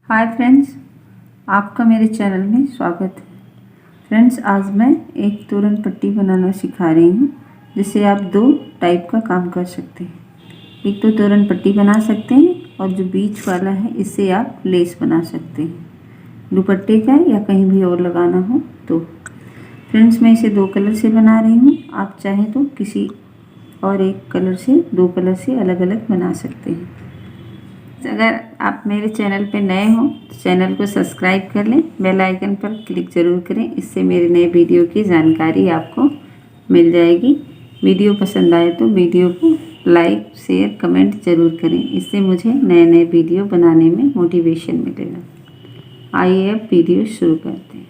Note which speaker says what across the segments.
Speaker 1: Hi friends, आपका मेरे channel में स्वागत है। फ्रेंड्स, आज मैं एक तोरण पट्टी बनाना सिखा रही हूँ जिससे आप दो टाइप का काम कर सकते हैं। एक तो तोरण पट्टी बना सकते हैं और जो बीच वाला है इससे आप लेस बना सकते हैं, दुपट्टे का या कहीं भी और लगाना हो तो। फ्रेंड्स, मैं इसे दो कलर से बना रही हूँ। आप चाहें तो किसी और एक कलर से, दो कलर से अलग अलग बना सकते हैं। अगर आप मेरे चैनल पे नए हो तो चैनल को सब्सक्राइब कर लें, बेल आइकन पर क्लिक ज़रूर करें। इससे मेरे नए वीडियो की जानकारी आपको मिल जाएगी। वीडियो पसंद आए तो वीडियो को लाइक, शेयर, कमेंट ज़रूर करें। इससे मुझे नए नए वीडियो बनाने में मोटिवेशन मिलेगा। आइए अब वीडियो शुरू करते हैं।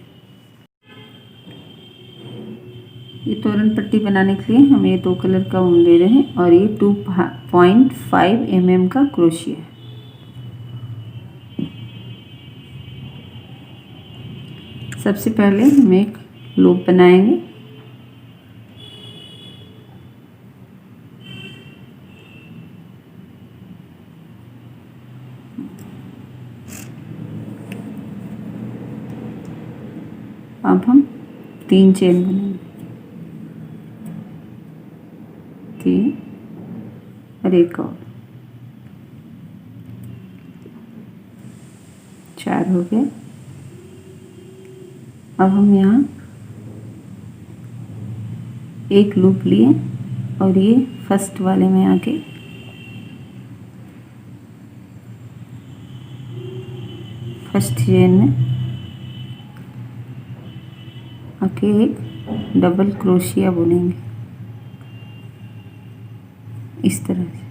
Speaker 1: ये तोरण पट्टी बनाने के लिए हम ये दो कलर का ऊन ले रहे हैं और ये 2.5 mm का क्रोशिया है। सबसे पहले हम एक लूप बनाएंगे। अब हम 3 चेन बनाएंगे, 3 और एक और, 4 हो गए। अब हम यहाँ एक लूप लिए और ये फर्स्ट वाले में आके फर्स्ट चेन में आके एक डबल क्रोशिया बुनेंगे इस तरह से।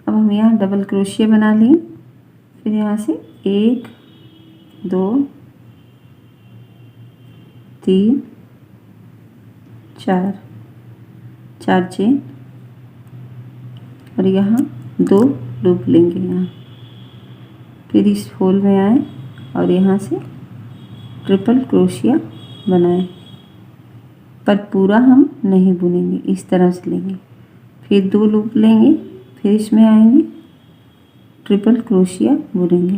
Speaker 1: अब हम यहाँ डबल क्रोशिया बना लिए। फिर यहाँ से 1 2 3 4 चेन और यहाँ 2 लूप लेंगे। यहाँ फिर इस होल में आए और यहाँ से ट्रिपल क्रोशिया बनाएं, पर पूरा हम नहीं बुनेंगे, इस तरह से लेंगे। फिर 2 लूप लेंगे, फिर इसमें आएंगे, ट्रिपल क्रोशिया बुनेंगे।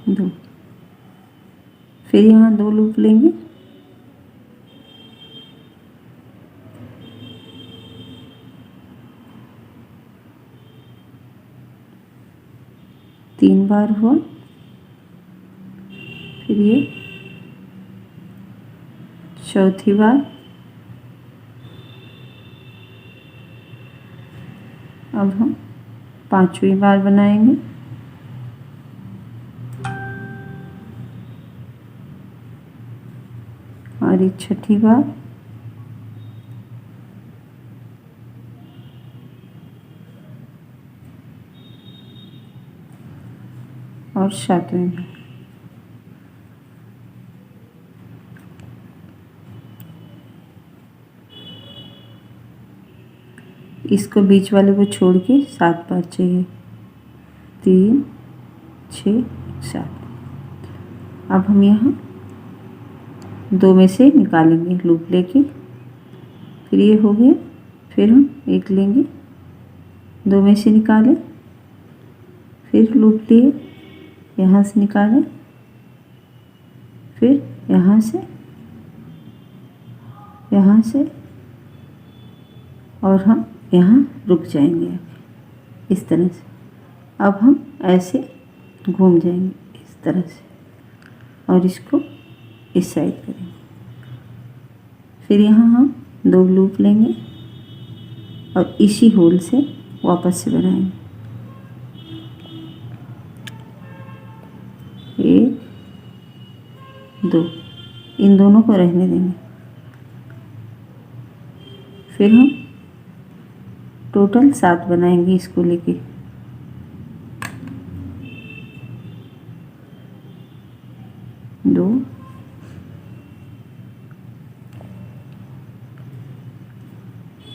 Speaker 1: दो, फिर यहाँ 2 लूप लेंगे, तीन बार हुआ। फिर ये चौथी बार। अब हम 5वीं बार बनाएंगे। और ये 6ठी बार और 7वीं बार। इसको बीच वाले को छोड़ के 7 बार चाहिए, 3 6 7। अब हम यहाँ 2 में से निकालेंगे लूप लेके। फिर ये हो गया। फिर हम एक लेंगे, 2 में से निकालें, फिर लूप लिए, यहाँ से निकालें, फिर यहाँ से और हम यहाँ रुक जाएंगे इस तरह से। अब हम ऐसे घूम जाएंगे इस तरह से और इसको इस साइड करेंगे। फिर यहाँ हम 2 लूप लेंगे और इसी होल से वापस से बनाएंगे। 1 2, इन दोनों को रहने देंगे। फिर हम टोटल 7 बनाएंगे इसको लेके। 2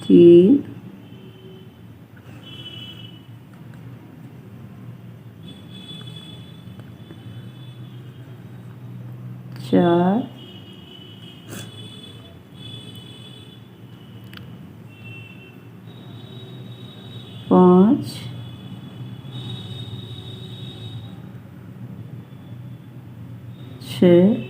Speaker 1: 3 4 5 6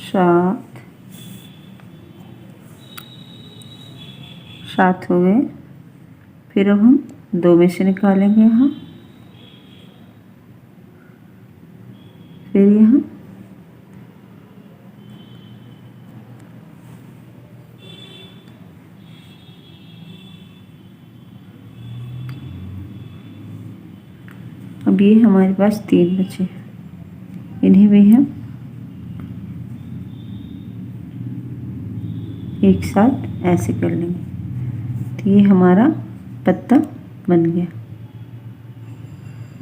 Speaker 1: 7 7 हो गए। फिर अब हम 2 में से निकालेंगे यहाँ, फिर यहाँ अब ये हमारे पास 3 बचे, इन्हें भी हम एक साथ ऐसे कर लेंगे। तो ये हमारा पत्ता बन गया।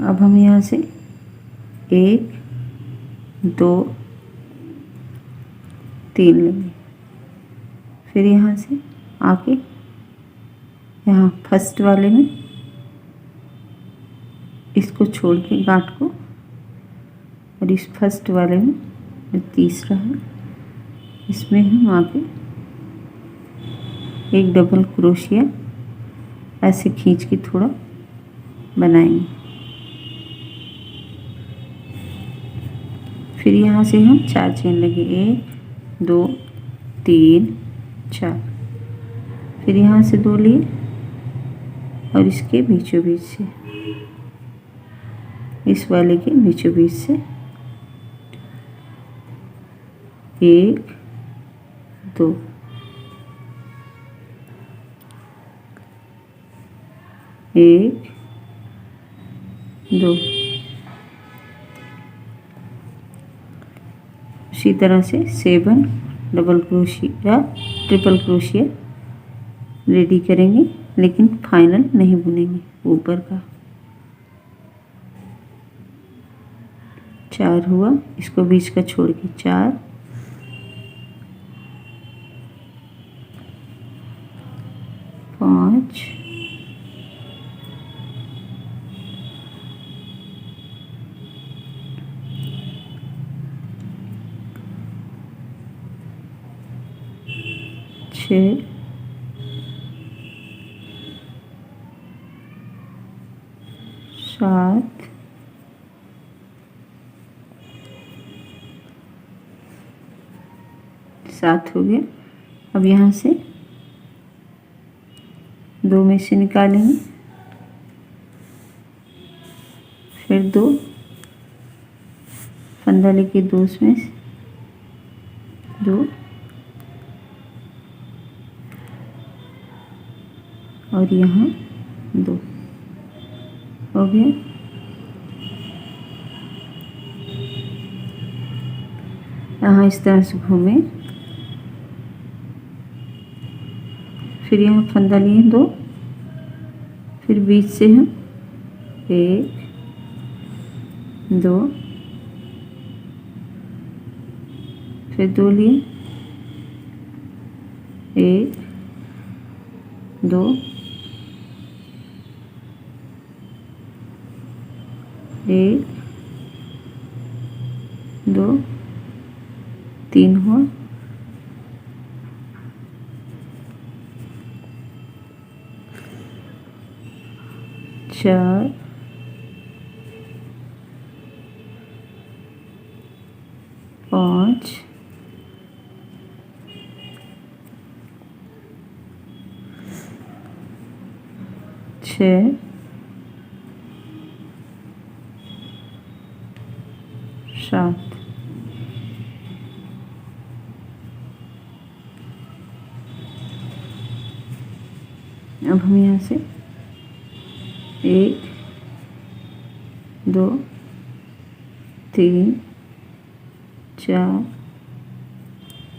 Speaker 1: अब हम यहाँ से 1 2 3 लेंगे। फिर यहाँ से आके यहाँ फर्स्ट वाले में इसको छोड़ के गांठ को, और इस फर्स्ट वाले में जो तीसरा है इसमें हम आके एक डबल क्रोशिया ऐसे खींच के थोड़ा बनाएंगे। फिर यहाँ से हम 4 चेन लगे, 1 2 3 4। फिर यहाँ से 2 लिए और इसके बीचों बीच से, इस वाले के बीचों बीच से 1 2 1 2। इसी तरह से 7 double crochet triple crochet ready करेंगे, लेकिन फाइनल नहीं बुनेंगे ऊपर का। 4 हुआ, इसको बीच का छोड़ के 4 5 6 7 7 हो गया। अब यहाँ से 2 में से निकालेंगे, फिर 2 फंदा लेके 2 में से 2 और यहाँ 2 हो गया। यहाँ इस तरह से घूमे, फिर यहाँ फंदा लिए 2, फिर बीच से हम 1 2, फिर 2 लिए 1 2 1 2 3 हुआ। 4 5 6 7। अब हम यहाँ से 1 2 3 4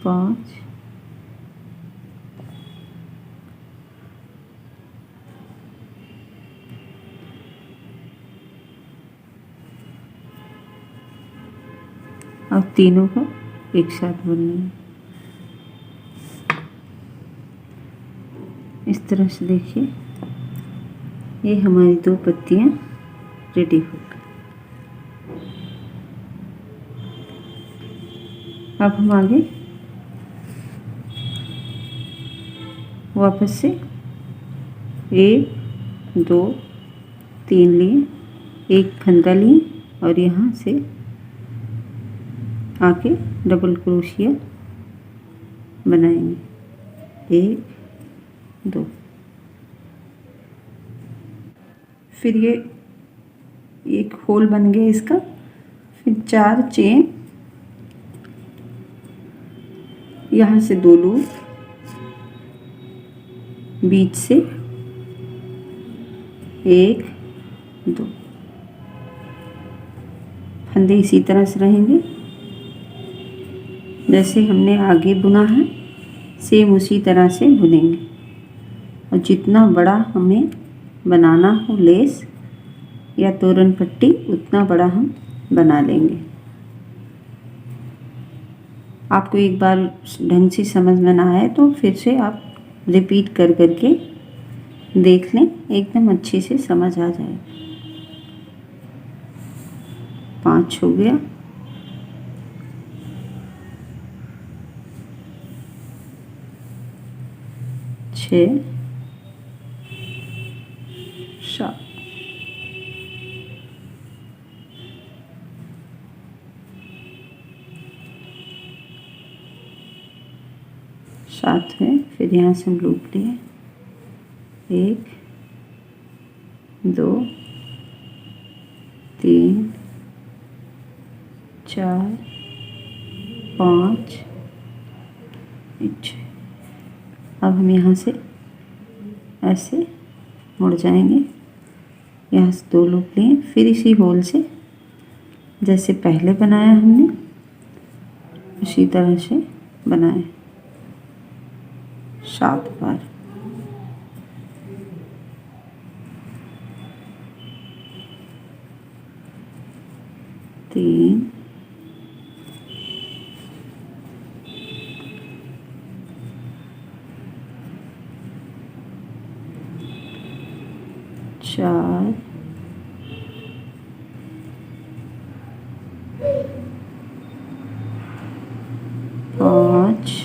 Speaker 1: 5 अब तीनों को एक साथ बुनना है। इस तरह से देखिए, ये हमारी 2 पत्तियाँ रेडी हो गई। अब हम आगे वापस से 1 2 3 लिए, एक फंदा लिए और यहाँ से आके डबल क्रोशिया बनाएंगे, 1 2। फिर ये एक होल बन गया इसका, फिर 4 चेन, यहाँ से 2 लूप, बीच से 1 2, फंदे इसी तरह से रहेंगे जैसे हमने आगे बुना है, सेम उसी तरह से बुनेंगे। और जितना बड़ा हमें बनाना हो लेस या तोरण पट्टी, उतना बड़ा हम बना लेंगे। आपको एक बार ढंग से समझ में ना आए तो फिर से आप रिपीट कर करके देख लें, एकदम अच्छे से समझ आ जाएगा। 5 हो गया, 6 7 7 है। फिर यहाँ से हम लूप लिए, 1 2 3 4 5 6। अब हम यहाँ से ऐसे मुड़ जाएंगे, यहाँ से 2 लूप लिए, फिर इसी होल से जैसे पहले बनाया हमने उसी तरह से बनाए 7 बार। तीन, 4 5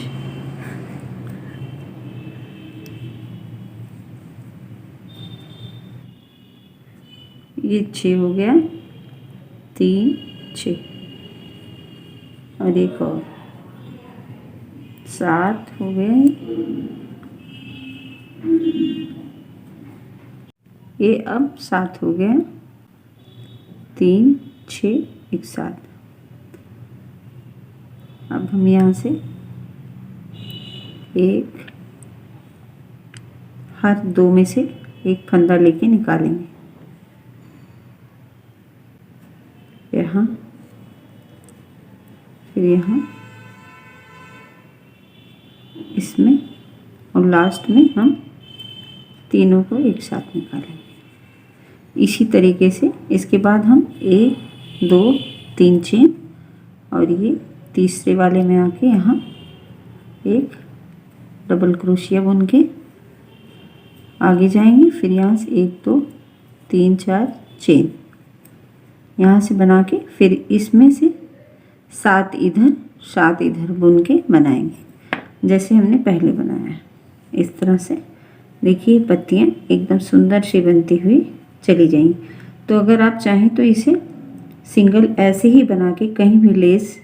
Speaker 1: ये 6 हो गया, 3 6 और एक और 7 हो गए। ये अब 7 हो गया, 3 6 1 7। अब हम यहाँ से एक हर 2 में से एक फंदा लेके निकालेंगे, यहाँ फिर यहाँ इसमें और लास्ट में हम तीनों को एक साथ निकालेंगे। इसी तरीके से इसके बाद हम 1 2 3 चेन और ये तीसरे वाले में आके यहाँ एक डबल क्रोशिया बुन के आगे जाएंगे। फिर यहाँ से 1 2 3 4 चेन यहाँ से बना के फिर इसमें से 7 इधर बुन के बनाएंगे जैसे हमने पहले बनाया है। इस तरह से देखिए पत्तियाँ एकदम सुंदर सी बनती हुई चली जाएंगी। तो अगर आप चाहें तो इसे सिंगल ऐसे ही बना के कहीं भी लेस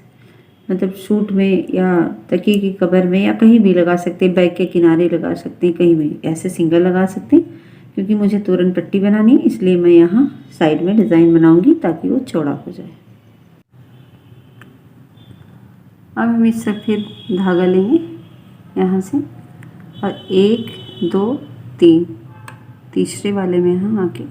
Speaker 1: मतलब सूट में या तकिए की कवर में या कहीं भी लगा सकते हैं, बैग के किनारे लगा सकते हैं, कहीं भी ऐसे सिंगल लगा सकते हैं। क्योंकि मुझे तोरण पट्टी बनानी है इसलिए मैं यहाँ साइड में डिज़ाइन बनाऊंगी ताकि वो चौड़ा हो जाए। अब हम इस सफ़ेद धागा लेंगे यहाँ से और 1 2 3 तीसरे वाले में हम आके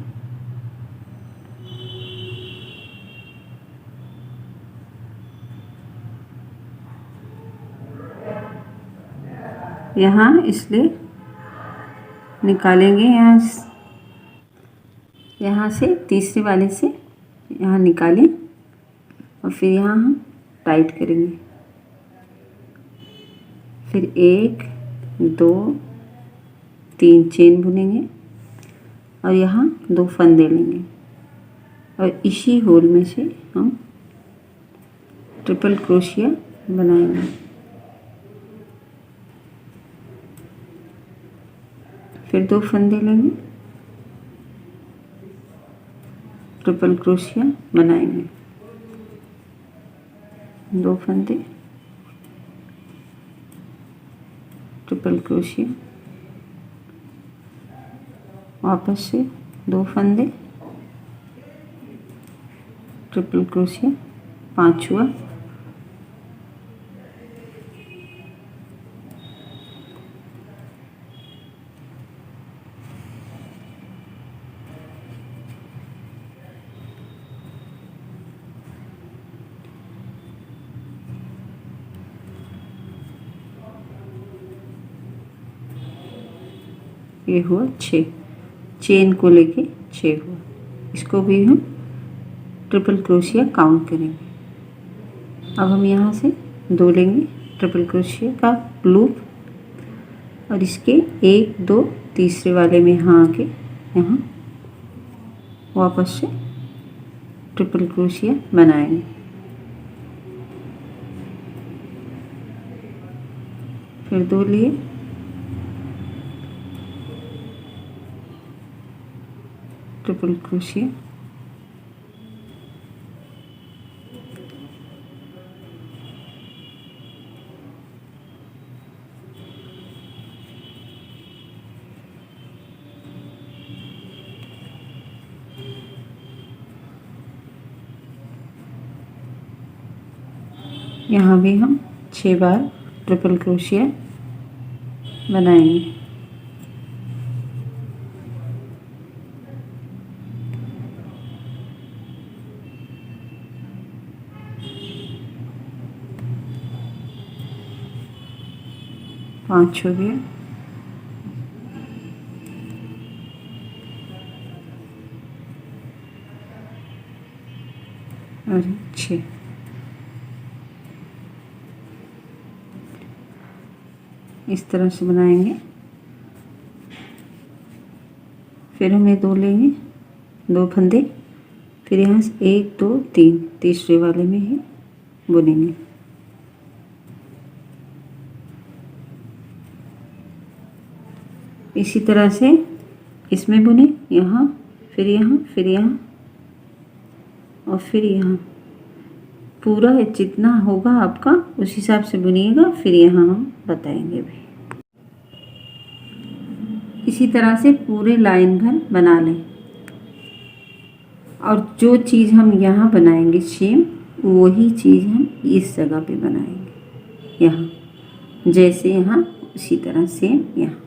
Speaker 1: यहाँ इसलिए निकालेंगे, यहाँ से तीसरे वाले से यहाँ निकालें और फिर यहाँ हम टाइट करेंगे। फिर 1 2 3 चेन बुनेंगे और यहाँ 2 फंदे लेंगे और इसी होल में से हम ट्रिपल क्रोशिया बनाएंगे। फिर 2 फंदे लेंगे, ट्रिपल क्रोशिया बनाएंगे। 2 फंदे, ट्रिपल क्रोशिया, वापस से 2 फंदे, ट्रिपल क्रोशिया, 5 हुआ, ये हुआ 6, चेन को लेके 6 हुआ। इसको भी हम ट्रिपल क्रोशिया काउंट करेंगे। अब हम यहाँ से 2 लेंगे ट्रिपल क्रोशिया का लूप, और इसके 1 2 तीसरे वाले में यहाँ आके यहाँ वापस से ट्रिपल क्रोशिया बनाएंगे। फिर 2 लिए, ट्रिपल क्रोशिया, यहाँ भी हम 6 बार ट्रिपल क्रोशिया बनाएंगे। पाँच हो गया, और 6। इस तरह से बनाएंगे। फिर हम ये 2 लेंगे, 2 फंदे, फिर यहाँ से 1 2 3 तीसरे वाले में ही बुनेंगे। इसी तरह से इसमें बुने, यहाँ, फिर यहाँ, फिर यहाँ, और फिर यहाँ। पूरा जितना होगा आपका उस हिसाब से बुनिएगा, फिर यहाँ हम बताएंगे भी। इसी तरह से पूरे लाइन भर बना लें, और जो चीज़ हम यहाँ बनाएंगे सेम वही चीज़ हम इस जगह पे बनाएंगे। यहाँ जैसे यहाँ उसी तरह सेम यहाँ।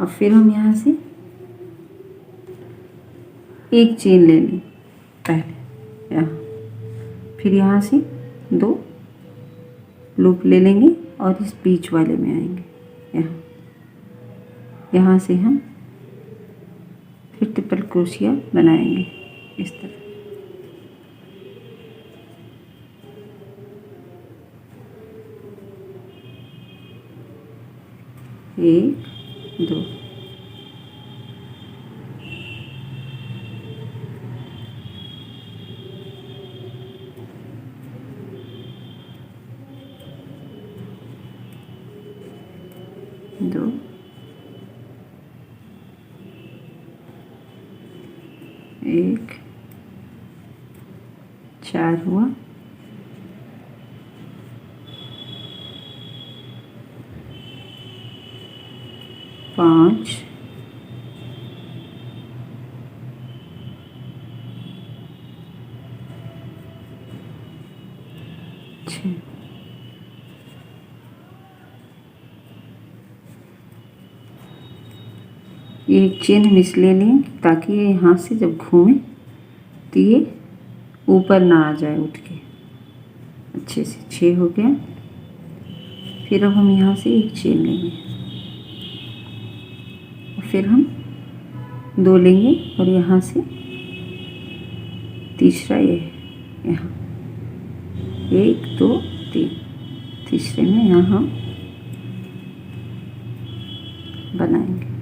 Speaker 1: और फिर हम यहाँ से एक चेन ले लें पहले यहाँ, फिर यहाँ से 2 लूप ले लेंगे और इस बीच वाले में आएंगे। यहाँ से हम फिर ट्रिपल क्रोशिया बनाएंगे इस तरह। 1 2 2 1 4 हुआ, 5 6। ये एक चेन हम इसलिए लें ताकि ये यहाँ से जब घूमे तो ये ऊपर ना आ जाए उठ के। अच्छे से 6 हो गया। फिर अब हम यहाँ से एक चेन लेंगे और फिर हम 2 लेंगे और यहाँ से तीसरा ये यहाँ 1 2 3 तीसरे में यहाँ हम बनाएंगे।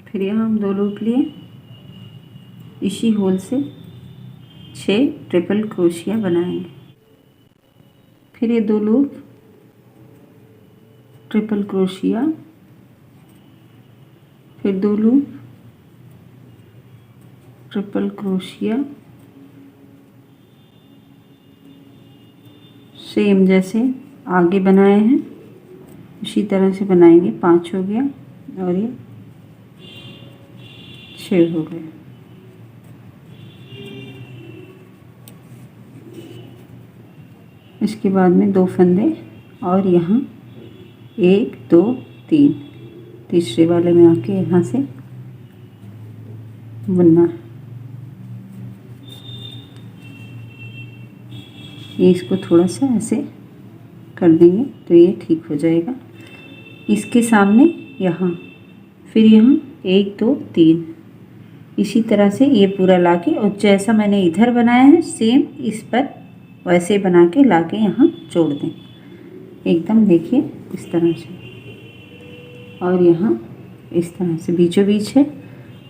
Speaker 1: फिर यहाँ हम 2 लूप लिए, इसी होल से 6 ट्रिपल क्रोशिया बनाएंगे। फिर ये 2 लूप ट्रिपल क्रोशिया, फिर 2 लूप ट्रिपल क्रोशिया, सेम जैसे आगे बनाए हैं उसी तरह से बनाएंगे। 5 हो गया और ये 6 हो गए। इसके बाद में 2 फंदे और यहाँ 1 2 3, तीसरे वाले में आके यहाँ से बुनना है। ये इसको थोड़ा सा ऐसे कर देंगे तो ये ठीक हो जाएगा। इसके सामने यहाँ, फिर यहाँ 1 2 3, इसी तरह से ये पूरा लाके और जैसा मैंने इधर बनाया है सेम इस पर वैसे बना के लाके यहाँ जोड़ दें एकदम। देखिए इस तरह से, और यहाँ इस तरह से बीचों बीच है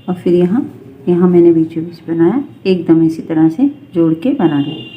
Speaker 1: और फिर यहाँ मैंने बीचों बीच बनाया एकदम इसी तरह से जोड़ के बना दें।